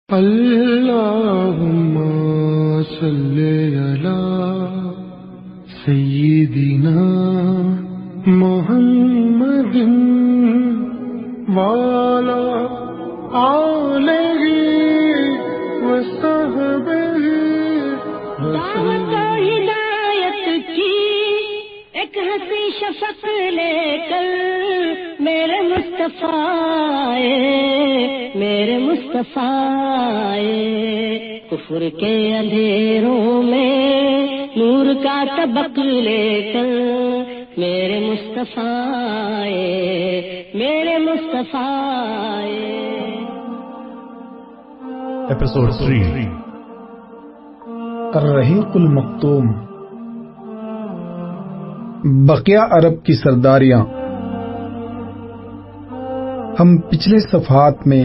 اللهم صل على سيدنا محمد وعلى آله وصحبه دعوت ہدایت کی ایک ہنسی شفق لے کر میرے مصطفیٰ کفر کے اندھیروں میں نور کا طبق لے کر میرے مصطفیٰ ایپیسوڈ 3 الرحیق المختوم، بقیہ عرب کی سرداریاں۔ ہم پچھلے صفحات میں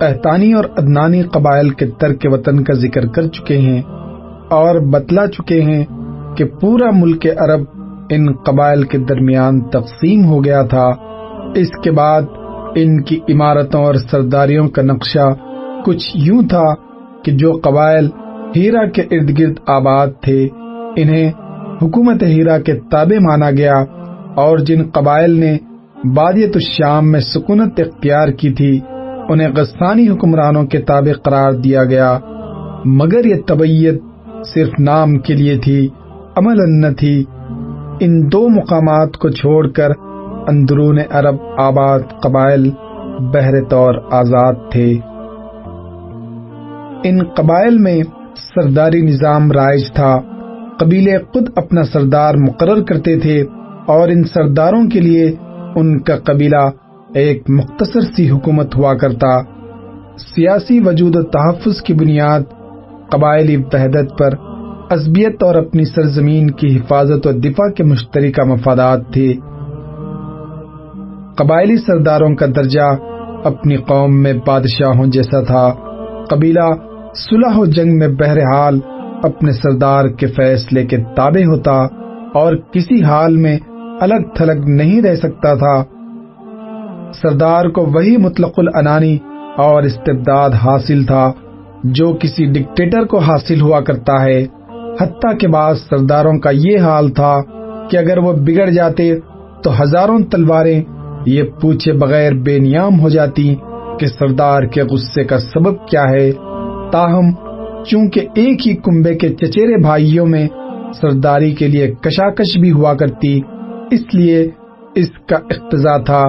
قحطانی اور عدنانی قبائل کے ترک وطن کا ذکر کر چکے ہیں اور بتلا چکے ہیں کہ پورا ملک عرب ان قبائل کے درمیان تقسیم ہو گیا تھا۔ اس کے بعد ان کی عمارتوں اور سرداریوں کا نقشہ کچھ یوں تھا کہ جو قبائل ہیرا کے ارد گرد آباد تھے انہیں حکومت ہیرا کے تابع مانا گیا، اور جن قبائل نے بادیت الشام میں سکونت اختیار کی تھی انہیں غسانی حکمرانوں کے تابع قرار دیا گیا، مگر یہ تبعیت صرف نام کے لیے تھی، عملاً نہ تھی۔ ان دو مقامات کو چھوڑ کر اندرون عرب آباد قبائل بہر طور آزاد تھے۔ ان قبائل میں سرداری نظام رائج تھا، قبیلے خود اپنا سردار مقرر کرتے تھے اور ان سرداروں کے لیے ان کا قبیلہ ایک مختصر سی حکومت ہوا کرتا۔ سیاسی وجود و تحفظ کی بنیاد قبائلی وحدت پر عصبیت اور اپنی سرزمین کی حفاظت و دفاع کے مشترکہ مفادات تھے۔ قبائلی سرداروں کا درجہ اپنی قوم میں بادشاہوں جیسا تھا۔ قبیلہ صلح و جنگ میں بہرحال اپنے سردار کے فیصلے کے تابع ہوتا اور کسی حال میں الگ تھلگ نہیں رہ سکتا تھا۔ سردار کو وہی مطلق العنانی اور استبداد حاصل تھا جو کسی ڈکٹیٹر کو حاصل ہوا کرتا ہے، حتیٰ کہ بعض سرداروں کا یہ حال تھا کہ اگر وہ بگڑ جاتے تو ہزاروں تلواریں یہ پوچھے بغیر بے نیام ہو جاتی کہ سردار کے غصے کا سبب کیا ہے۔ تاہم چونکہ ایک ہی کنبے کے چچیرے بھائیوں میں سرداری کے لیے کشاکش بھی ہوا کرتی، اس لیے اس کا اقتضا تھا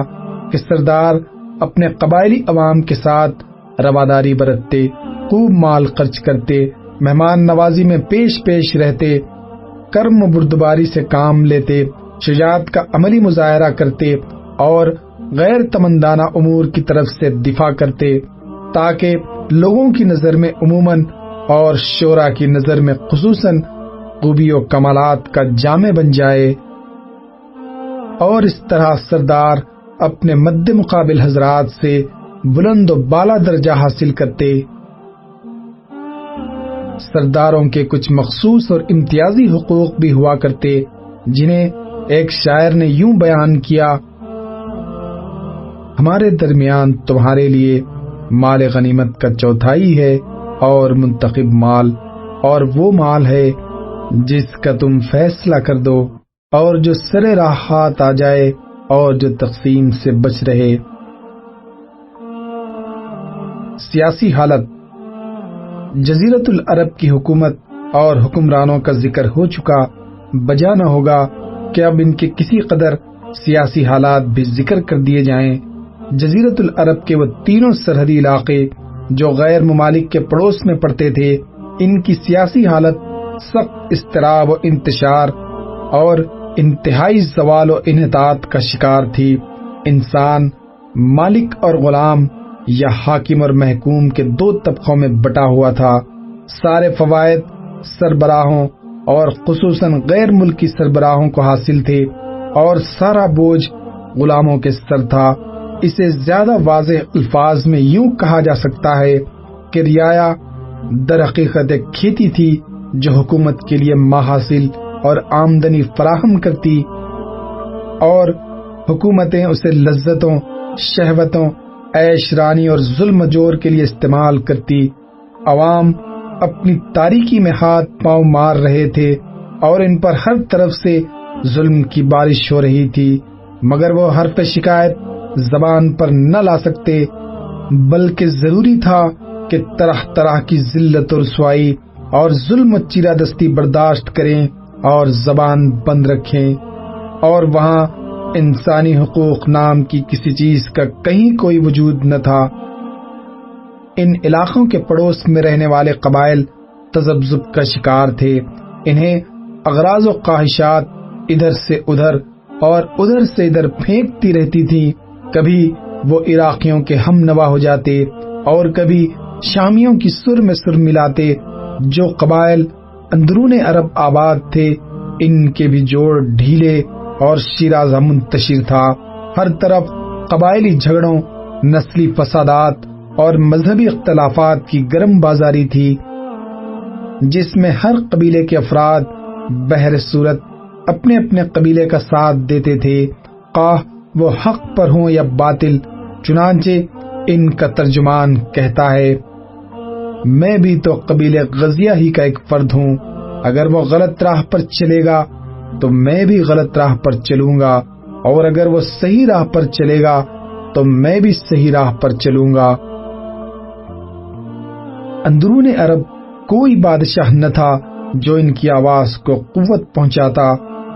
کہ سردار اپنے قبائلی عوام کے ساتھ رواداری برتتے، خوب مال خرچ کرتے، مہمان نوازی میں پیش رہتے، کرم و بردباری سے کام لیتے، شجاعت کا عملی مظاہرہ کرتے اور غیر تمندانہ امور کی طرف سے دفاع کرتے، تاکہ لوگوں کی نظر میں عموماً اور شورا کی نظر میں خصوصاً خوبی و کمالات کا جامع بن جائے۔ اور اس طرح سردار اپنے مد مقابل حضرات سے بلند و بالا درجہ حاصل کرتے۔ سرداروں کے کچھ مخصوص اور امتیازی حقوق بھی ہوا کرتے، جنہیں ایک شاعر نے یوں بیان کیا: ہمارے درمیان تمہارے لیے مال غنیمت کا چوتھائی ہے اور منتخب مال، اور وہ مال ہے جس کا تم فیصلہ کر دو اور جو سرے راہ ہاتھ آ جائے اور جو تقسیم سے بچ رہے۔ سیاسی حالت۔ جزیرت العرب کی حکومت اور حکمرانوں کا ذکر ہو چکا، بجا نہ ہوگا کہ اب ان کے کسی قدر سیاسی حالات بھی ذکر کر دیے جائیں۔ جزیرت العرب کے وہ تینوں سرحدی علاقے جو غیر ممالک کے پڑوس میں پڑتے تھے، ان کی سیاسی حالت سخت اضطراب و انتشار اور انتہائی زوال و انحطاط کا شکار تھی۔ انسان مالک اور غلام یا حاکم اور محکوم کے دو طبقوں میں بٹا ہوا تھا۔ سارے فوائد سربراہوں اور خصوصاً غیر ملکی سربراہوں کو حاصل تھے اور سارا بوجھ غلاموں کے سر تھا۔ اسے زیادہ واضح الفاظ میں یوں کہا جا سکتا ہے کہ رعایا در حقیقت ایک کھیتی تھی جو حکومت کے لیے ماحصل اور آمدنی فراہم کرتی، اور حکومتیں اسے لذتوں، شہوتوں عیش رانی اور ظلم و جور کے لیے استعمال کرتی۔ عوام اپنی تاریکی میں ہاتھ پاؤں مار رہے تھے اور ان پر ہر طرف سے ظلم کی بارش ہو رہی تھی، مگر وہ حرف شکایت زبان پر نہ لا سکتے، بلکہ ضروری تھا کہ طرح طرح کی ذلت و رسوائی اور ظلم و چیرہ دستی برداشت کریں اور زبان بند رکھیں، اور وہاں انسانی حقوق نام کی کسی چیز کا کہیں کوئی وجود نہ تھا۔ ان علاقوں کے پڑوس میں رہنے والے قبائل تذبذب کا شکار تھے، انہیں اغراض و خواہشات ادھر سے ادھر اور ادھر سے ادھر پھینکتی رہتی تھی۔ کبھی وہ عراقیوں کے ہم نوا ہو جاتے اور کبھی شامیوں کی سر میں سر ملاتے۔ جو قبائل اندرون عرب آباد تھے ان کے بھی جوڑ ڈھیلے اور شیرازہ منتشر تھا۔ ہر طرف قبائلی جھگڑوں، نسلی فسادات اور مذہبی اختلافات کی گرم بازاری تھی، جس میں ہر قبیلے کے افراد بہر صورت اپنے اپنے قبیلے کا ساتھ دیتے تھے، خواہ وہ حق پر ہوں یا باطل۔ چنانچہ ان کا ترجمان کہتا ہے، میں بھی تو قبیلے غزیہ ہی کا ایک فرد ہوں، اگر وہ غلط راہ پر چلے گا تو میں بھی غلط راہ پر چلوں گا، اور اگر وہ صحیح راہ پر چلے گا تو میں بھی صحیح راہ پر چلوں گا۔ اندرون عرب کوئی بادشاہ نہ تھا جو ان کی آواز کو قوت پہنچاتا،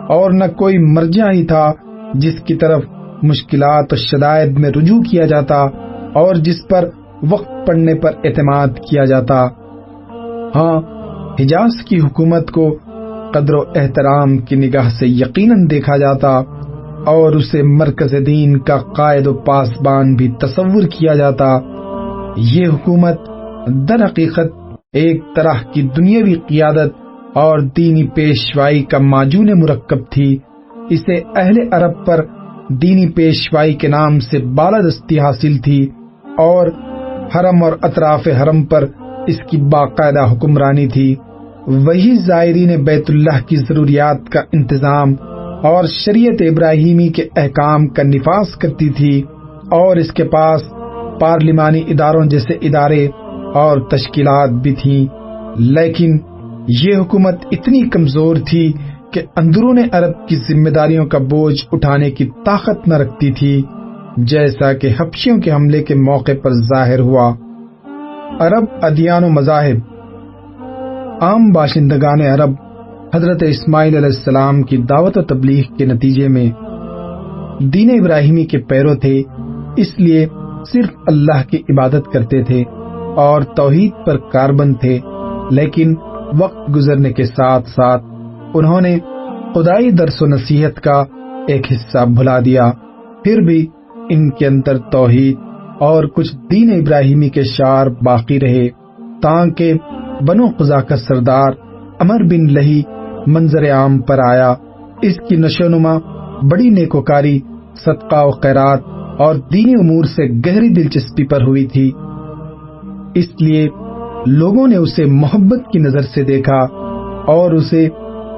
اور نہ کوئی مرجع ہی تھا جس کی طرف مشکلات و شدائد میں رجوع کیا جاتا اور جس پر وقت پڑنے پر اعتماد کیا جاتا۔ ہاں، حجاز کی حکومت کو قدر و احترام کی نگاہ سے یقیناً دیکھا جاتا اور اسے مرکز دین کا قائد و پاسبان بھی تصور کیا جاتا۔ یہ حکومت در حقیقت ایک طرح کی دنیاوی قیادت اور دینی پیشوائی کا معجون مرکب تھی۔ اسے اہل عرب پر دینی پیشوائی کے نام سے بالادستی حاصل تھی، اور حرم اور اطراف حرم پر اس کی باقاعدہ حکمرانی تھی۔ وہی زائرین بیت اللہ کی ضروریات کا انتظام اور شریعت ابراہیمی کے احکام کا نفاذ کرتی تھی، اور اس کے پاس پارلیمانی اداروں جیسے ادارے اور تشکیلات بھی تھیں، لیکن یہ حکومت اتنی کمزور تھی کہ اندرون عرب کی ذمہ داریوں کا بوجھ اٹھانے کی طاقت نہ رکھتی تھی، جیسا کہ حبشیوں کے حملے کے موقع پر ظاہر ہوا۔ عرب ادیان و مذاہب۔ عام باشندگان عرب حضرت اسماعیل علیہ السلام کی دعوت و تبلیغ کے نتیجے میں دین ابراہیمی کے پیرو تھے، اس لیے صرف اللہ کی عبادت کرتے تھے اور توحید پر کاربند تھے، لیکن وقت گزرنے کے ساتھ ساتھ انہوں نے خدائی درس و نصیحت کا ایک حصہ بھلا دیا۔ پھر بھی ان کے اندر توحید اور کچھ دین ابراہیمی کے شعار باقی رہے، تاکہ بنو قزا کا سردار عمر بن لہی منظر عام پر آیا۔ اس کی نشو و نما بڑی نیکوکاری، صدقہ و خیرات اور دینی امور سے گہری دلچسپی پر ہوئی تھی، اس لیے لوگوں نے اسے محبت کی نظر سے دیکھا اور اسے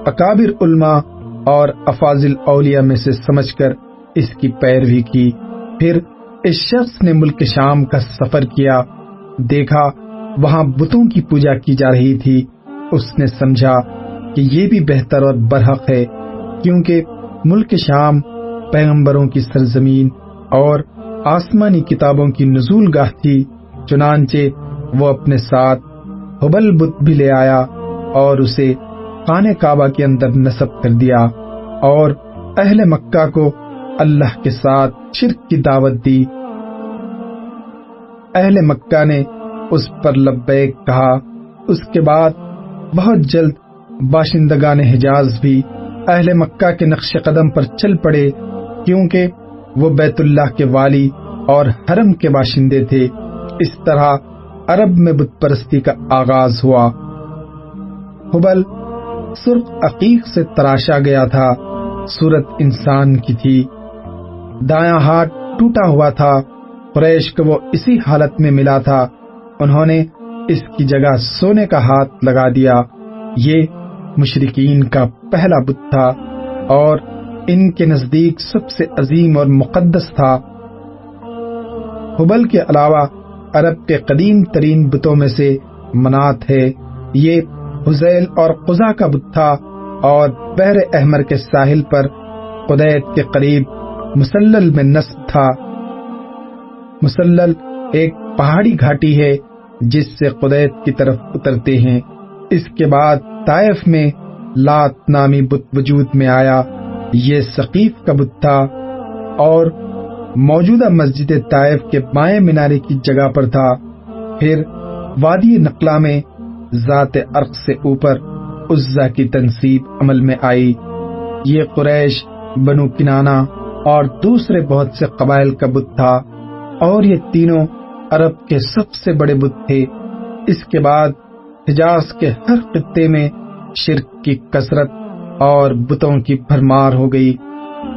اکابر علماء اور افاضل اولیاء میں سے سمجھ کر اس کی پیروی کی۔ پھر اس شخص نے ملک شام کا سفر کیا، دیکھا وہاں بتوں کی پوجا کی جا رہی تھی۔ اس نے سمجھا کہ یہ بھی بہتر اور برحق ہے، کیونکہ ملک شام پیغمبروں کی سرزمین اور آسمانی کتابوں کی نزول گاہ تھی۔ چنانچہ وہ اپنے ساتھ حبل بت بھی لے آیا اور اسے خانہ کعبہ کے اندر نصب کر دیا، اور اہل مکہ کو اللہ کے ساتھ شرک کی دعوت دی۔ اہل مکہ نے اس پر لبیک کہا۔ اس کے بعد بہت جلد باشندگان حجاز بھی اہل مکہ کے نقش قدم پر چل پڑے، کیونکہ وہ بیت اللہ کے والی اور حرم کے باشندے تھے۔ اس طرح عرب میں بت پرستی کا آغاز ہوا۔ حبل سرخ عقیق سے تراشا گیا تھا، صورت انسان کی تھی، دایاں ہاتھ ٹوٹا ہوا تھا۔ قریش کو وہ اسی حالت میں ملا تھا، انہوں نے اس کی جگہ سونے کا ہاتھ لگا دیا۔ یہ مشرکین کا پہلا بت تھا اور ان کے نزدیک سب سے عظیم اور مقدس تھا۔ حبل کے علاوہ عرب کے قدیم ترین بتوں میں سے منات ہے۔ یہ حزیل اور قزا کا بت تھا اور بحر احمر کے ساحل پر قدیت کے قریب مسلل میں نصب تھا۔ مسلل ایک پہاڑی گھاٹی ہے جس سے قدیت کی طرف اترتے ہیں۔ اس کے بعد طائف میں لات نامی بت وجود میں آیا۔ یہ ثقیف کا بت تھا اور موجودہ مسجد طائف کے بائیں مینارے کی جگہ پر تھا۔ پھر وادی نقلا میں ذات عرق سے اوپر عزا کی تنصیب عمل میں آئی۔ یہ قریش، بنو کنانہ اور دوسرے بہت سے قبائل کا بت تھا اور یہ تینوں عرب کے سب سے بڑے بت تھے۔ اس کے بعد حجاز کے ہر خطے میں شرک کی کثرت اور بتوں کی بھرمار ہو گئی۔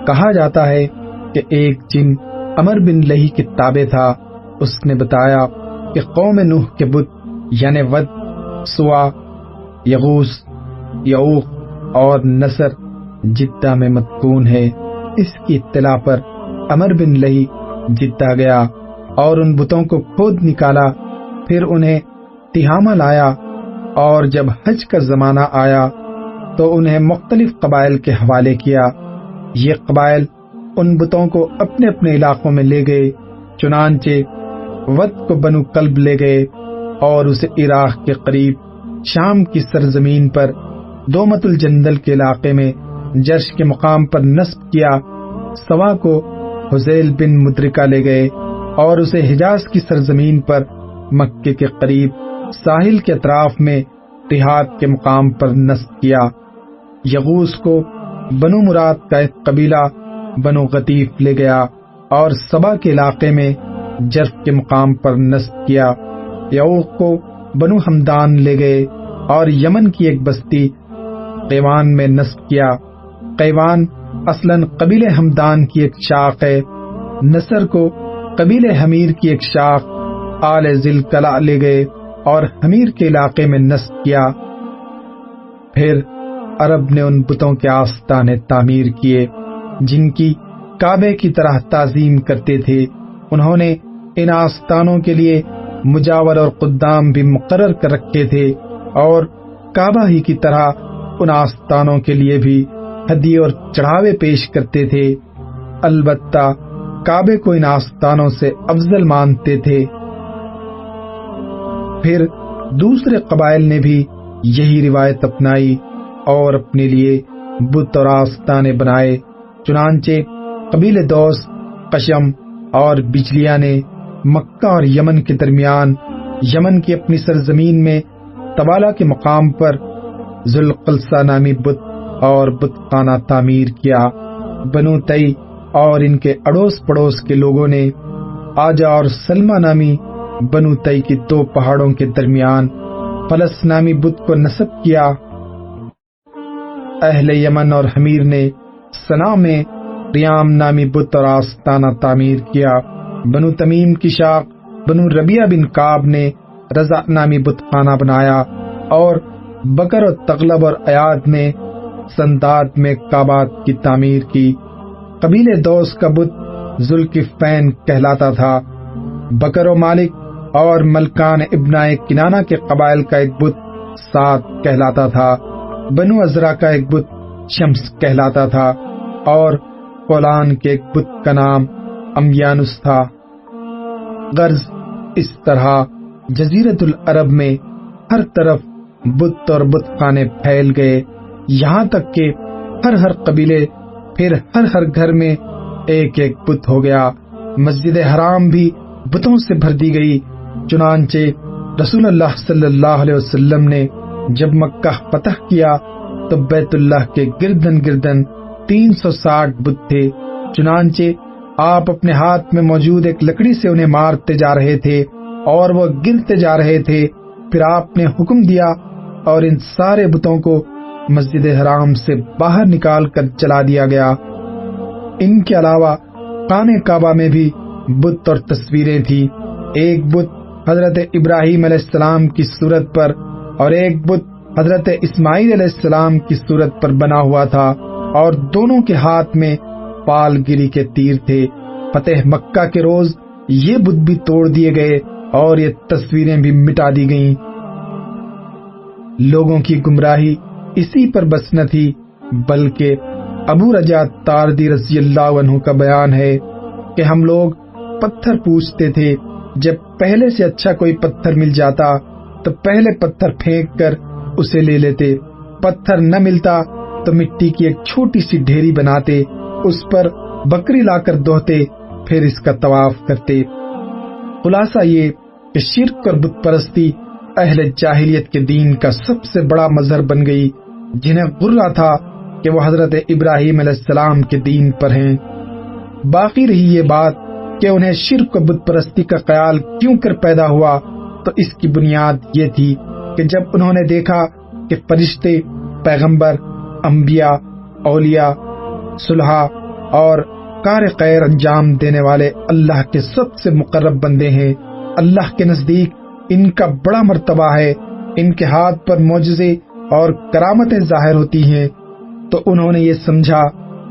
کہا جاتا ہے کہ ایک جن عمر بن لہی کے تابع تھا۔ اس نے بتایا کہ قوم نوح کے بت یعنی ود، سوا، یغوث، یعوق اور نصر جدہ میں مدفون ہے۔ اس کی اطلاع پر عمر بن لہی جدہ گیا اور ان بتوں کو کھود نکالا، پھر انہیں تہامہ لایا اور جب حج کا زمانہ آیا تو انہیں مختلف قبائل کے حوالے کیا۔ یہ قبائل ان بتوں کو اپنے اپنے علاقوں میں لے گئے۔ چنانچہ ود کو بنو کلب لے گئے اور اسے عراق کے قریب شام کی سرزمین پر دومت الجندل کے علاقے میں جرش کے مقام پر نصب کیا۔ سوا کو حزیل بن مدرکہ لے گئے اور اسے حجاز کی سرزمین پر مکے کے قریب ساحل کے اطراف میں دیہات کے مقام پر نصب کیا۔ یغوث کو بنو مراد کا ایک قبیلہ بنو غطیف لے گیا اور سبا کے علاقے میں جرف کے مقام پر نصب کیا۔ یعوق کو بنو ہمدان لے گئے اور یمن کی ایک بستی قیوان میں نصب کیا۔ قیوان اصلاً قبیل ہمدان کی ایک شاخ ہے۔ نصر کو قبیل حمیر کی ایک شاخ آل ذل کلا لے گئے اور حمیر کے علاقے میں نصب کیا۔ پھر عرب نے ان بتوں کے آستانے تعمیر کیے جن کی کعبے کی طرح تعظیم کرتے تھے۔ انہوں نے ان آستانوں کے لیے مجاور اور قدام بھی مقرر کر رکھے تھے اور کعبہ ہی کی طرح ان آستانوں کے لیے بھی ہدیے اور چڑھاوے پیش کرتے تھے۔ البتہ کعبے کو ان آستانوں سے افضل مانتے تھے۔ پھر دوسرے قبائل نے بھی یہی روایت اپنائی اور اپنے لیے بت اور آستانے بنائے۔ چنانچہ قبیل دوس، قشم اور بجلیہ نے مکہ اور یمن کے درمیان یمن کی اپنی سرزمین میں تبالہ کے مقام پر ذوالقلصہ نامی بت اور بت خانہ تعمیر کیا۔ بنو تئی اور ان کے اڑوس پڑوس کے لوگوں نے آجا اور سلمہ نامی بنو تئی کی دو پہاڑوں کے درمیان فلس نامی بت کو نصب کیا۔ اہل یمن اور حمیر نے سنا میں قیام نامی بت اور آستانہ تعمیر کیا۔ بنو تمیم کی شاخ بنو ربیہ بن کعب نے رضا نامی بت خانہ بنایا اور بکر و تغلب اور ایاد نے سنداد میں کعبات کی تعمیر کی۔ قبیل دوس کا بت ذوالکفین کہلاتا تھا۔ بکر و مالک اور ملکان ابنائے کنانہ کے قبائل کا ایک بت سعد کہلاتا تھا۔ بنو ازرا کا ایک بت شمس کہلاتا تھا اور فولان کے ایک بت کا نام امیانس تھا۔ غرض اس طرح جزیرت العرب میں ہر طرف بت اور بت خانے پھیل گئے، یہاں تک کہ ہر قبیلے پھر ہر گھر میں ایک ایک بت ہو گیا۔ مسجد حرام بھی بتوں سے بھر دی گئی۔ چنانچہ رسول اللہ صلی اللہ علیہ وسلم نے جب مکہ فتح کیا تو بیت اللہ کے گردن 360 بت تھے۔ چنانچہ آپ اپنے ہاتھ میں موجود ایک لکڑی سے انہیں مارتے جا رہے تھے اور وہ گرتے جا رہے تھے۔ پھر آپ نے حکم دیا اور ان سارے بتوں کو مسجد حرام سے باہر نکال کر جلا دیا گیا۔ ان کے علاوہ خانہ کعبہ میں بھی بت اور تصویریں تھی۔ ایک بت حضرت ابراہیم علیہ السلام کی صورت پر اور ایک بت حضرت اسماعیل علیہ السلام کی صورت پر بنا ہوا تھا اور دونوں کے ہاتھ میں پال گری کے تیر تھے۔ فتح مکہ کے روز یہ بت بھی توڑ دیے گئے اور یہ تصویریں بھی مٹا دی گئیں۔ لوگوں کی گمراہی اسی پر بس نہ تھی، بلکہ ابو رجا تاردی رضی اللہ عنہ کا بیان ہے کہ ہم لوگ پتھر پوچھتے تھے، جب پہلے سے اچھا کوئی پتھر مل جاتا تو پہلے پتھر پھینک کر اسے لے لیتے، پتھر نہ ملتا تو مٹی کی ایک چھوٹی سی ڈھیری بناتے، اس پر بکری لا کر دھوتے، پھر اس کا طواف کرتے۔ خلاصہ یہ کہ شرک اور بت پرستی اہل جاہلیت کے دین کا سب سے بڑا مظہر بن گئی، جنہیں غرہ تھا کہ وہ حضرت ابراہیم علیہ السلام کے دین پر ہیں۔ باقی رہی یہ بات کہ انہیں شرک و بت پرستی کا خیال کیوں کر پیدا ہوا، تو اس کی بنیاد یہ تھی کہ جب انہوں نے دیکھا کہ فرشتے، پیغمبر، انبیاء، اولیاء، صلحاء اور کار خیر انجام دینے والے اللہ کے سب سے مقرب بندے ہیں، اللہ کے نزدیک ان کا بڑا مرتبہ ہے، ان کے ہاتھ پر معجزے اور کرامتیں ظاہر ہوتی ہیں، تو انہوں نے یہ سمجھا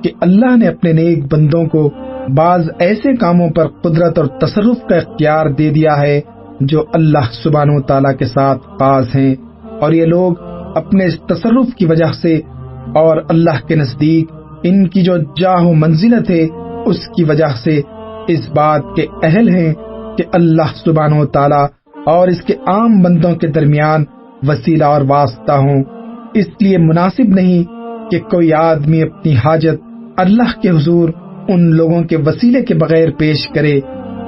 کہ اللہ نے اپنے نیک بندوں کو بعض ایسے کاموں پر قدرت اور تصرف کا اختیار دے دیا ہے جو اللہ سبحانہ و تعالیٰ کے ساتھ خاص ہیں، اور یہ لوگ اپنے اس تصرف کی وجہ سے اور اللہ کے نزدیک ان کی جو جاہ و منزلت ہے اس کی وجہ سے اس بات کے اہل ہیں کہ اللہ سبحانہ و تعالیٰ اور اس کے عام بندوں کے درمیان وسیلہ اور واسطہ ہوں۔ اس لیے مناسب نہیں کہ کوئی آدمی اپنی حاجت اللہ کے حضور ان لوگوں کے وسیلے کے بغیر پیش کرے،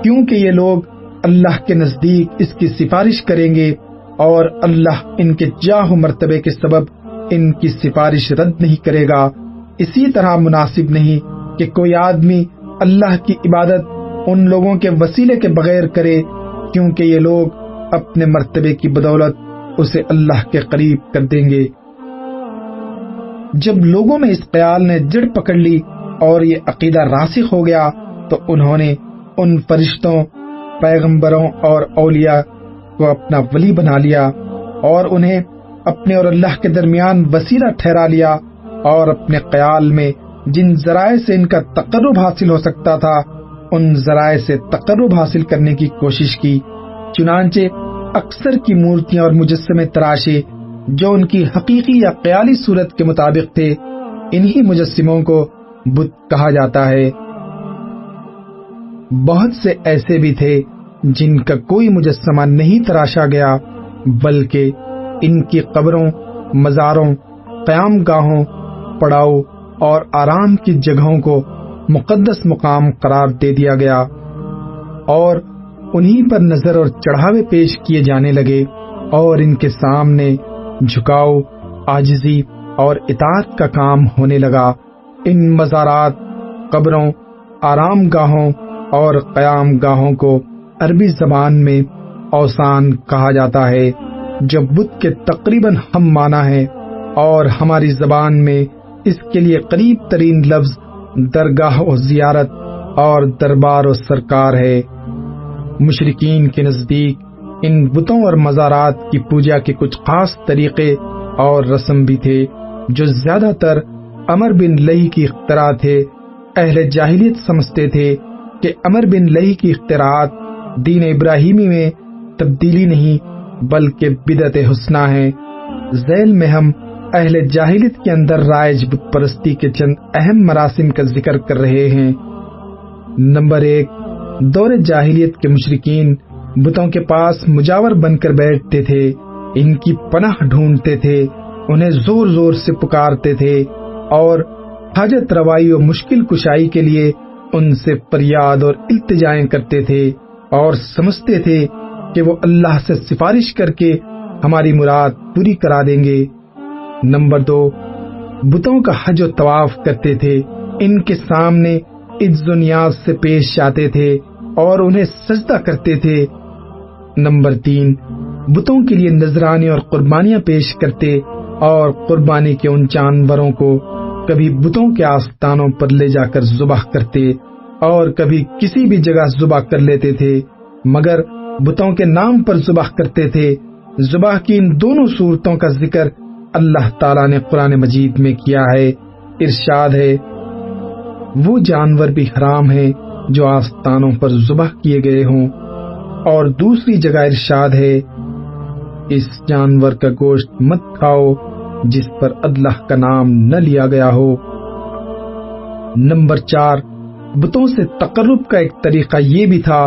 کیونکہ یہ لوگ اللہ کے نزدیک اس کی سفارش کریں گے اور اللہ ان کے جاہ و مرتبے کے سبب ان کی سفارش رد نہیں کرے گا۔ اسی طرح مناسب نہیں کہ کوئی آدمی اللہ کی عبادت ان لوگوں کے وسیلے کے بغیر کرے، کیونکہ یہ لوگ اپنے مرتبے کی بدولت اسے اللہ کے قریب کر دیں گے۔ جب لوگوں میں اس خیال نے جڑ پکڑ لی اور یہ عقیدہ راسخ ہو گیا تو انہوں نے ان فرشتوں، پیغمبروں اور اولیاء کو اپنا ولی بنا لیا اور انہیں اپنے اور اللہ کے درمیان وسیلہ ٹھہرا لیا، اور اپنے خیال میں جن ذرائع سے ان کا تقرب حاصل ہو سکتا تھا ان ذرائع سے تقرب حاصل کرنے کی کوشش کی۔ چنانچہ اکثر کی مورتیاں اور مجسمے تراشے جو ان کی حقیقی یا خیالی صورت کے مطابق تھے، انہی مجسموں کو بت کہا جاتا ہے۔ بہت سے ایسے بھی تھے جن کا کوئی مجسمہ نہیں تراشا گیا، بلکہ ان کی قبروں، مزاروں، قیام گاہوں، پڑاؤ اور آرام کی جگہوں کو مقدس مقام قرار دے دیا گیا، اور انہی پر نظر اور چڑھاوے پیش کیے جانے لگے، اور ان کے سامنے جھکاؤ، عاجزی اور اطاعت کا کام ہونے لگا۔ ان مزارات، قبروں، آرام گاہوں اور قیام گاہوں کو عربی زبان میں اوثان کہا جاتا ہے، جو بت کے تقریباً ہم معنی ہے، اور ہماری زبان میں اس کے لیے قریب ترین لفظ درگاہ و زیارت اور دربار و سرکار ہے۔ مشرکین کے نزدیک ان بتوں اور مزارات کی پوجا کے کچھ خاص طریقے اور رسم بھی تھے جو زیادہ تر عمر بن لہی کی اختراع تھے۔ اہل جاہلیت سمجھتے تھے کہ عمر بن لہی کی اختراعات دین ابراہیمی میں تبدیلی نہیں بلکہ بدعت حسنہ ہے۔ ذیل میں ہم اہل جاہلیت کے اندر رائج بت پرستی کے چند اہم مراسم کا ذکر کر رہے ہیں۔ نمبر 1، دور جاہلیت کے مشرکین بتوں کے پاس مجاور بن کر بیٹھتے تھے، ان کی پناہ ڈھونڈتے تھے، انہیں زور زور سے پکارتے تھے اور حاجت روائی و مشکل کشائی کے لیے ان سے فریاد اور التجائیں کرتے تھے، اور سمجھتے تھے کہ وہ اللہ سے سفارش کر کے ہماری مراد پوری کرا دیں گے۔ نمبر 2، بتوں کا حج و طواف کرتے تھے، ان کے سامنے عز و نیاز سے پیش آتے تھے اور انہیں سجدہ کرتے تھے۔ نمبر 3، بتوں کے لیے نذرانے اور قربانیاں پیش کرتے اور قربانی کے ان جانوروں کو کبھی بتوں کے آستانوں پر لے جا کر ذبح کرتے اور کبھی کسی بھی جگہ ذبح کر لیتے تھے، مگر بتوں کے نام پر ذبح کرتے تھے۔ ذبح کی ان دونوں صورتوں کا ذکر اللہ تعالیٰ نے قرآن مجید میں کیا ہے۔ ارشاد ہے، وہ جانور بھی حرام ہیں جو آستانوں پر ذبح کیے گئے ہوں، اور دوسری جگہ ارشاد ہے اس جانور کا گوشت مت کھاؤ جس پر اللہ کا نام نہ لیا گیا ہو۔ نمبر 4، بتوں سے تقرب کا ایک طریقہ یہ بھی تھا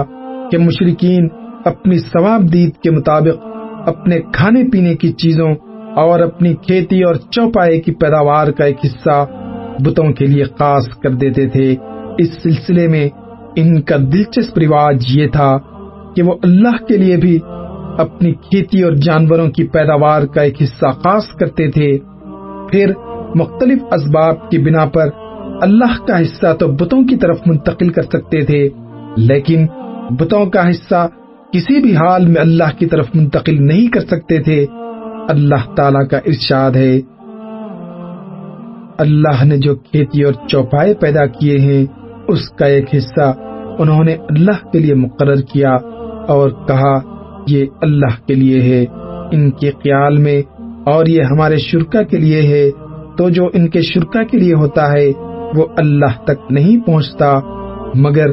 کہ مشرکین اپنی ثواب دید کے مطابق اپنے کھانے پینے کی چیزوں اور اپنی کھیتی اور چوپائے کی پیداوار کا ایک حصہ بتوں کے لیے خاص کر دیتے تھے۔ اس سلسلے میں ان کا دلچسپ رواج یہ تھا کہ وہ اللہ کے لیے بھی اپنی کھیتی اور جانوروں کی پیداوار کا ایک حصہ خاص کرتے تھے، پھر مختلف اسباب کی بنا پر اللہ کا حصہ تو بتوں کی طرف منتقل کر سکتے تھے، لیکن بتوں کا حصہ کسی بھی حال میں اللہ کی طرف منتقل نہیں کر سکتے تھے۔ اللہ تعالیٰ کا ارشاد ہے، اللہ نے جو کھیتی اور چوپائے پیدا کیے ہیں اس کا ایک حصہ انہوں نے اللہ کے لیے مقرر کیا اور کہا یہ اللہ کے لیے ہے، ان کے خیال میں، اور یہ ہمارے شرکا کے لیے ہے، تو جو ان کے شرکا کے لیے ہوتا ہے وہ اللہ تک نہیں پہنچتا، مگر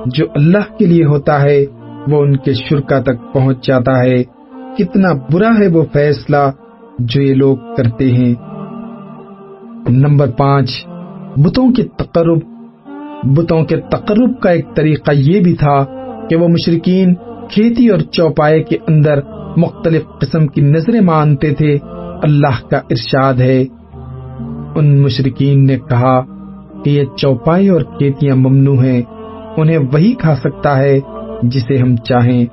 جو اللہ کے لیے ہوتا ہے وہ ان کے شرکا تک پہنچ جاتا ہے۔ کتنا برا ہے وہ فیصلہ جو یہ لوگ کرتے ہیں۔ نمبر 5، بتوں کے تقرب کا ایک طریقہ یہ بھی تھا کہ وہ مشرکین کھیتی اور چوپائے کے اندر مختلف قسم کی نظریں مانتے تھے۔ اللہ کا ارشاد ہے، ان مشرکین نے کہا کہ یہ چوپائے اور کھیتیاں ممنوع ہیں، انہیں وہی کھا سکتا ہے جسے ہم چاہیں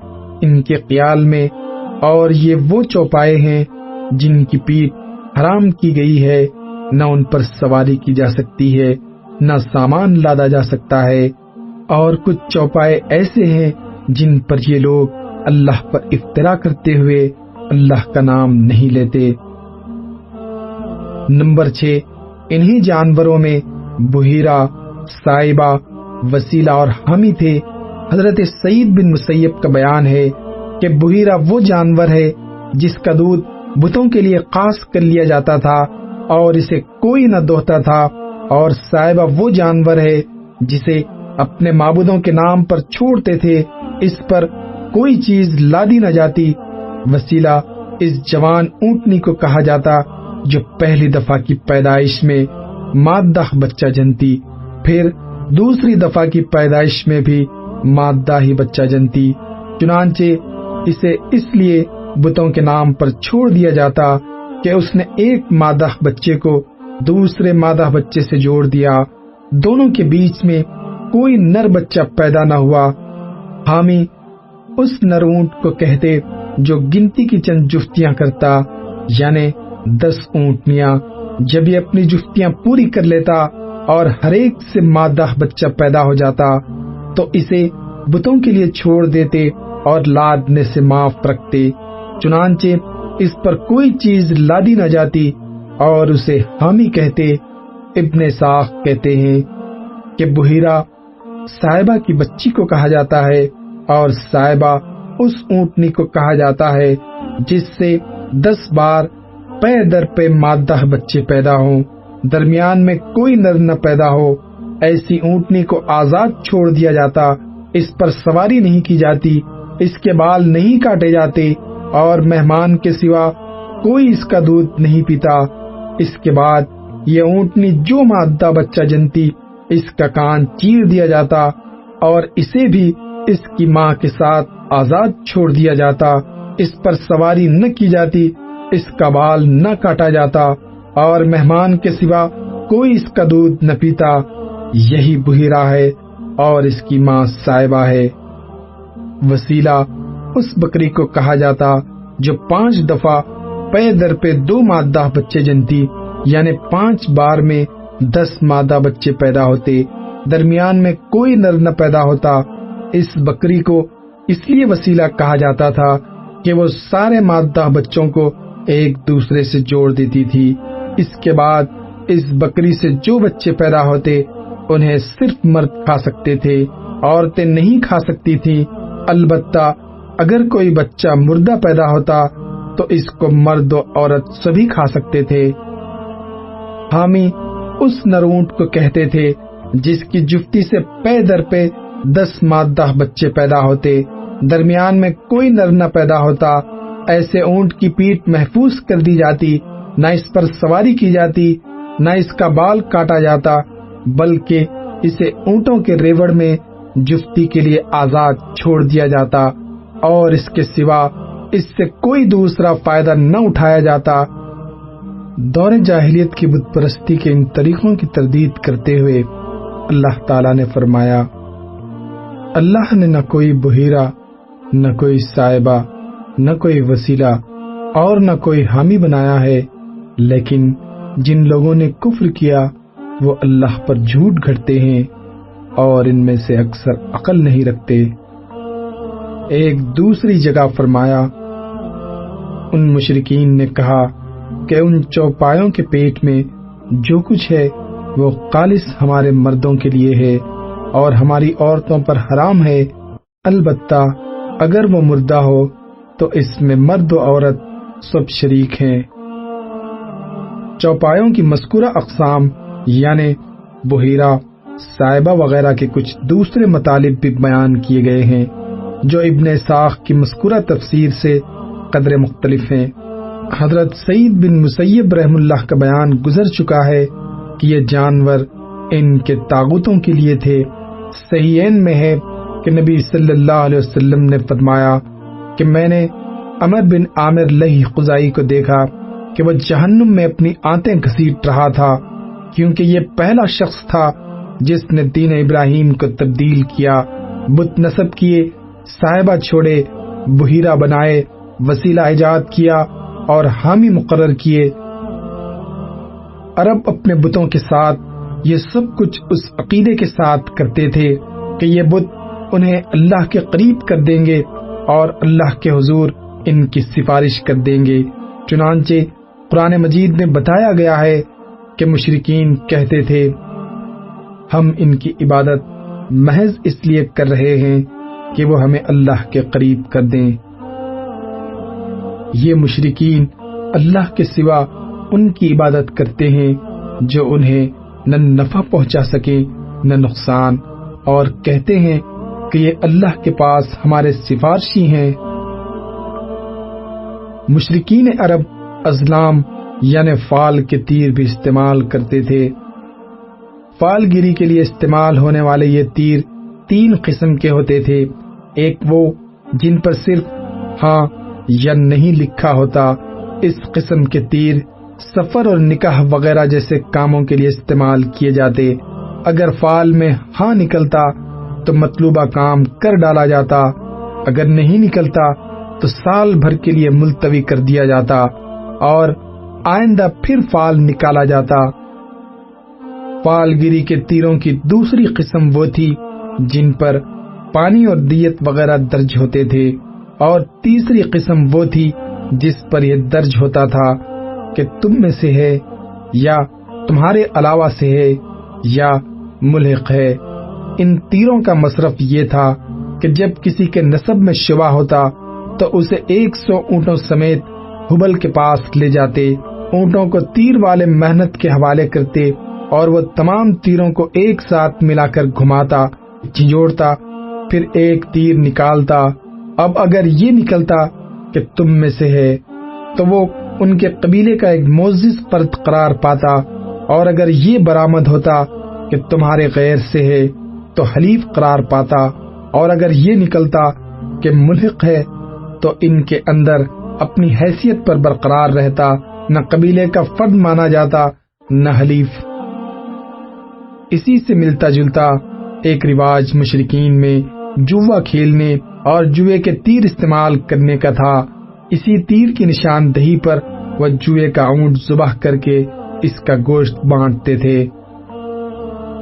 ان کے خیال میں، اور یہ وہ چوپائے ہیں جن کی پیٹھ حرام کی گئی ہے، نہ ان پر سواری کی جا سکتی ہے، نہ سامان لادا جا سکتا ہے، اور کچھ چوپائے ایسے ہیں جن پر یہ لوگ اللہ پر افترا کرتے ہوئے اللہ کا نام نہیں لیتے۔ نمبر 6، انہی جانوروں میں بحیرہ، صائبہ، وسیلہ اور حامی تھے۔ حضرت سعید بن مسیب کا بیان ہے کہ بحیرہ وہ جانور ہے جس کا دودھ بتوں کے لیے خاص کر لیا جاتا تھا اور اسے کوئی نہ دوہتا تھا، اور صائبہ وہ جانور ہے جسے اپنے معبودوں کے نام پر چھوڑتے تھے، اس پر کوئی چیز لادی نہ جاتی۔ وسیلہ اس جوان اونٹنی کو کہا جاتا جو پہلی دفعہ کی پیدائش میں مادہ بچہ جنتی، پھر دوسری دفعہ کی پیدائش میں بھی مادہ ہی بچہ جنتی، چنانچہ اسے اس لیے بتوں کے نام پر چھوڑ دیا جاتا کہ اس نے ایک مادہ بچے کو دوسرے مادہ بچے سے جوڑ دیا، دونوں کے بیچ میں کوئی نر بچہ پیدا نہ ہوا۔ حامی اس نر اونٹ کو کہتے جو گنتی کی چند جفتیاں کرتا، یعنی 10 اونٹنیاں۔ جب یہ اپنی جفتیاں پوری کر لیتا اور ہر ایک سے مادہ بچہ پیدا ہو جاتا تو اسے بتوں کے لیے چھوڑ دیتے اور لادنے سے معاف رکھتے، چنانچہ اس پر کوئی چیز لادی نہ جاتی اور اسے حامی کہتے۔ ابن اسحاق کہتے ہیں کہ بحیرہ صائبہ کی بچی کو کہا جاتا ہے اور صائبہ اس اونٹنی کو کہا جاتا ہے جس سے 10 بار پے در پہ مادہ بچے پیدا ہوں، درمیان میں کوئی نر نہ پیدا ہو۔ ایسی اونٹنی کو آزاد چھوڑ دیا جاتا، اس پر سواری نہیں کی جاتی، اس کے بال نہیں کاٹے جاتے اور مہمان کے سوا کوئی اس کا دودھ نہیں پیتا۔ اس کے بعد یہ اونٹنی جو مادہ بچہ جنتی، اس کا کان چیر دیا جاتا اور اسے بھی اس کی ماں کے ساتھ آزاد چھوڑ دیا جاتا، اس پر سواری نہ کی جاتی، اس کا بال نہ کاٹا جاتا اور مہمان کے سوا کوئی اس کا دودھ نہ پیتا۔ یہی بحیرہ ہے اور اس کی ماں صائبہ ہے۔ وسیلہ اس بکری کو کہا جاتا جو 5 دفعہ پے در پہ 2 مادہ بچے جنتی، یعنی 5 بار میں 10 مادہ بچے پیدا ہوتے، درمیان میں کوئی نر نہ پیدا ہوتا۔ اس بکری کو اس لیے وسیلہ کہا جاتا تھا کہ وہ سارے مادہ بچوں کو ایک دوسرے سے جوڑ دیتی تھی۔ اس کے بعد اس بکری سے جو بچے پیدا ہوتے انہیں صرف مرد کھا سکتے تھے، عورتیں نہیں کھا سکتی تھیں۔ البتہ اگر کوئی بچہ مردہ پیدا ہوتا تو اس کو مرد و عورت سبھی کھا سکتے تھے۔ حامی اس نر اونٹ کو کہتے تھے جس کی جفتی سے پے در پہ 10 مادہ بچے پیدا ہوتے، درمیان میں کوئی نر نہ پیدا ہوتا، ایسے اونٹ کی پیٹھ محفوظ کر دی جاتی، نہ اس پر سواری کی جاتی، نہ اس کا بال کاٹا جاتا، بلکہ اسے اونٹوں کے ریوڑ میں جفتی کے لیے آزاد چھوڑ دیا جاتا، اور اس کے سوا اس سے کوئی دوسرا فائدہ نہ اٹھایا جاتا۔ دور جاہلیت کی بت پرستی کے ان طریقوں کی تردید کرتے ہوئے اللہ تعالیٰ نے فرمایا، اللہ نے نہ کوئی بحیرہ، نہ کوئی صاحبہ، نہ کوئی وسیلہ اور نہ کوئی حامی بنایا ہے، لیکن جن لوگوں نے کفر کیا وہ اللہ پر جھوٹ گھڑتے ہیں اور ان میں سے اکثر عقل نہیں رکھتے۔ ایک دوسری جگہ فرمایا، ان مشرکین نے کہا کہ ان چوپایوں کے پیٹ میں جو کچھ ہے وہ خالص ہمارے مردوں کے لیے ہے اور ہماری عورتوں پر حرام ہے، البتہ اگر وہ مردہ ہو تو اس میں مرد و عورت سب شریک ہیں۔ چوپایوں کی مذکورہ اقسام یعنی بحیرہ، صاحبہ وغیرہ کے کچھ دوسرے مطالب بھی بیان کیے گئے ہیں جو ابن اسحاق کی مذکورہ تفسیر سے قدر مختلف ہیں۔ حضرت سعید بن مسیب رحم اللہ کا بیان گزر چکا ہے کہ یہ جانور ان کے طاغوتوں کے لیے تھے۔ صحیحین میں ہے کہ نبی صلی اللہ علیہ وسلم نے فرمایا کہ میں نے عمر بن عامر لہی خزائی کو دیکھا کہ وہ جہنم میں اپنی آنتیں گھسیٹ رہا تھا، کیونکہ یہ پہلا شخص تھا جس نے دین ابراہیم کو تبدیل کیا، بت نصب کیے، صاحبہ چھوڑے، بحیرہ بنائے، وسیلہ ایجاد کیا اور حامی مقرر کیے۔ عرب اپنے بتوں کے ساتھ یہ سب کچھ اس عقیدے کے ساتھ کرتے تھے کہ یہ بت انہیں اللہ کے قریب کر دیں گے اور اللہ کے حضور ان کی سفارش کر دیں گے۔ چنانچہ قرآن مجید میں بتایا گیا ہے کہ مشرکین کہتے تھے، ہم ان کی عبادت محض اس لیے کر رہے ہیں کہ وہ ہمیں اللہ کے قریب کر دیں۔ یہ مشرکین اللہ کے سوا ان کی عبادت کرتے ہیں جو انہیں نہ نفع پہنچا سکے نہ نقصان، اور کہتے ہیں کہ یہ اللہ کے پاس ہمارے سفارشی ہیں۔ مشرکین عرب ازلام یعنی فال کے تیر بھی استعمال کرتے تھے۔ فال گیری کے لیے استعمال ہونے والے یہ تیر 3 قسم کے ہوتے تھے۔ ایک وہ جن پر صرف ہاں یا نہیں لکھا ہوتا، اس قسم کے تیر سفر اور نکاح وغیرہ جیسے کاموں کے لیے استعمال کیے جاتے۔ اگر فال میں ہاں نکلتا تو مطلوبہ کام کر ڈالا جاتا، اگر نہیں نکلتا تو سال بھر کے لیے ملتوی کر دیا جاتا اور آئندہ پھر فال نکالا جاتا۔ فال گیری کے تیروں کی دوسری قسم وہ تھی جن پر پانی اور دیت وغیرہ درج ہوتے تھے، اور تیسری قسم وہ تھی جس پر یہ درج ہوتا تھا کہ تم میں سے ہے یا تمہارے علاوہ سے ہے یا ملحق ہے۔ ان تیروں کا مصرف یہ تھا کہ جب کسی کے نسب میں شبہ ہوتا تو اسے 100 اونٹوں سمیت حبل کے پاس لے جاتے، اونٹوں کو تیر والے محنت کے حوالے کرتے اور وہ تمام تیروں کو ایک ساتھ ملا کر گھماتا، جھنجھوڑتا، پھر ایک تیر نکالتا۔ اب اگر یہ نکلتا کہ تم میں سے ہے تو وہ ان کے قبیلے کا ایک معزز فرد قرار پاتا، اور اگر یہ برآمد ہوتا کہ تمہارے غیر سے ہے تو حلیف قرار پاتا، اور اگر یہ نکلتا کہ ملحق ہے تو ان کے اندر اپنی حیثیت پر برقرار رہتا، نہ قبیلے کا فرد مانا جاتا نہ حلیف۔ اسی سے ملتا جلتا ایک رواج مشرکین میں جوا کھیلنے اور جوئے کے تیر استعمال کرنے کا تھا۔ اسی تیر کی نشاندہی پر وہ جوئے کا اونٹ ذبح کر کے اس کا گوشت بانٹتے تھے۔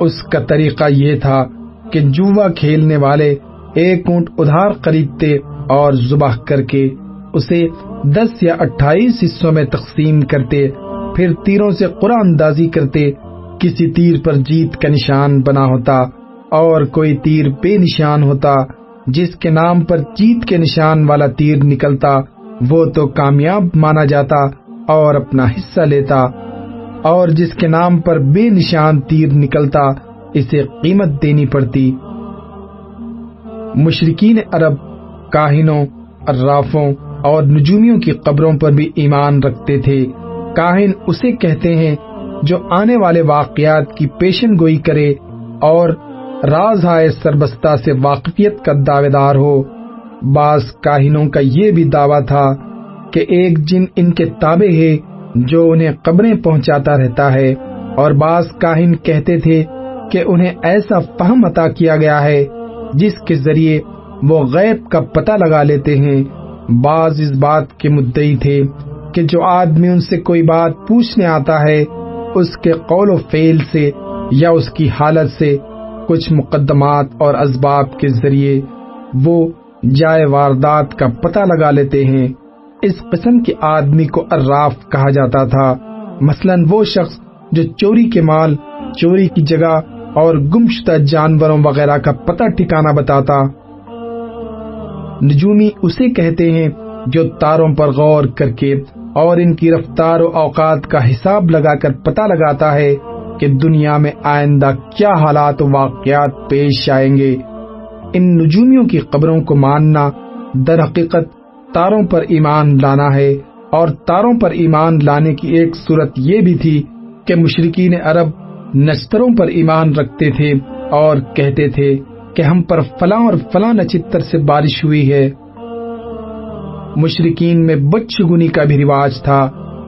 اس کا طریقہ یہ تھا کہ جوا کھیلنے والے ایک اونٹ ادھار خریدتے اور ذبح کر کے اسے 10 یا 28 حصوں میں تقسیم کرتے، پھر تیروں سے قرعہ اندازی کرتے۔ کسی تیر پر جیت کا نشان بنا ہوتا اور کوئی تیر بے نشان ہوتا۔ جس کے نام پر جیت کے نشان والا تیر نکلتا وہ تو کامیاب مانا جاتا اور اپنا حصہ لیتا، اور جس کے نام پر بے نشان تیر نکلتا اسے قیمت دینی پڑتی۔ مشرکین عرب کاہنوں، عرافوں اور نجومیوں کی قبروں پر بھی ایمان رکھتے تھے۔ کاہن اسے کہتے ہیں جو آنے والے واقعات کی پیشن گوئی کرے اور رازہائے سربستہ سے واقفیت کا دعوے دار ہو۔ بعض کاہنوں کا یہ بھی دعویٰ تھا کہ ایک جن ان کے تابع ہے جو انہیں قبریں پہنچاتا رہتا ہے، اور بعض کاہن کہتے تھے کہ انہیں ایسا فہم عطا کیا گیا ہے جس کے ذریعے وہ غیب کا پتہ لگا لیتے ہیں۔ بعض اس بات کے مدعی تھے کہ جو آدمی ان سے کوئی بات پوچھنے آتا ہے اس کے قول و فعل سے یا اس کی حالت سے کچھ مقدمات اور اسباب کے ذریعے وہ جائے واردات کا پتہ لگا لیتے ہیں۔ اس قسم کے آدمی کو عراف کہا جاتا تھا۔ مثلاً وہ شخص جو چوری کے مال، چوری کی جگہ اور گمشدہ جانوروں وغیرہ کا پتہ ٹھکانہ بتاتا۔ نجومی اسے کہتے ہیں جو تاروں پر غور کر کے اور ان کی رفتار و اوقات کا حساب لگا کر پتہ لگاتا ہے کہ دنیا میں آئندہ کیا حالات و واقعات پیش آئیں گے۔ ان نجومیوں کی قبروں کو ماننا در حقیقت تاروں پر ایمان لانا ہے، اور تاروں پر ایمان لانے کی ایک صورت یہ بھی تھی کہ مشرکین عرب نچتروں پر ایمان رکھتے تھے اور کہتے تھے کہ ہم پر فلاں اور فلاں نچتر سے بارش ہوئی ہے۔ مشرکین میں بت شگونی کا بھی رواج تھا،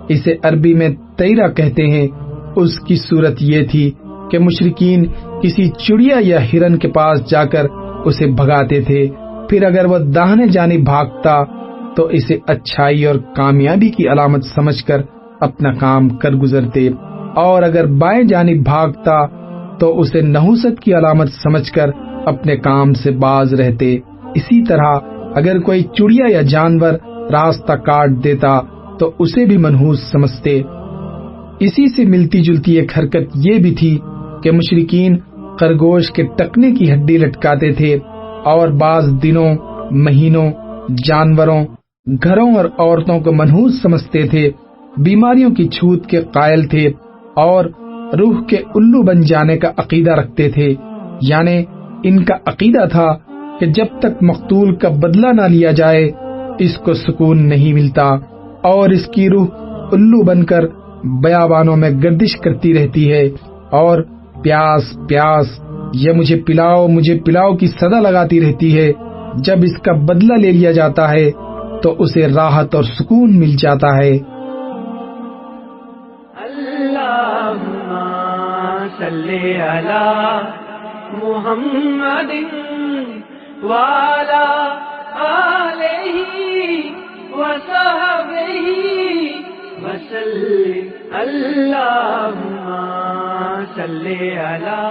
اسے عربی میں تیرہ کہتے ہیں۔ اس کی صورت یہ تھی کہ مشرکین کسی چڑیا یا ہرن کے پاس جا کر اسے بھگاتے تھے، پھر اگر وہ داہنے جانب بھاگتا تو اسے اچھائی اور کامیابی کی علامت سمجھ کر اپنا کام کر گزرتے، اور اگر بائیں جانب بھاگتا تو اسے نحوست کی علامت سمجھ کر اپنے کام سے باز رہتے۔ اسی طرح اگر کوئی چڑیا یا جانور راستہ کاٹ دیتا تو اسے بھی منحوس سمجھتے۔ اسی سے ملتی جلتی ایک حرکت یہ بھی تھی کہ مشرکین خرگوش کے ٹکنے کی ہڈی لٹکاتے تھے، اور بعض دنوں، مہینوں، جانوروں، گھروں اور عورتوں کو منحوس سمجھتے تھے، بیماریوں کی چھوت کے قائل تھے، اور روح کے الو بن جانے کا عقیدہ رکھتے تھے۔ یعنی ان کا عقیدہ تھا کہ جب تک مقتول کا بدلہ نہ لیا جائے اس کو سکون نہیں ملتا، اور اس کی روح الو بن کر بیابانوں میں گردش کرتی رہتی ہے، اور پیاس پیاس یا مجھے پلاؤ کی صدا لگاتی رہتی ہے۔ جب اس کا بدلہ لے لیا جاتا ہے تو اسے راحت اور سکون مل جاتا ہے۔ اللہم صلی علی محمد وعلی آلہ وصحبہ وسلم۔ اللہم صلی علی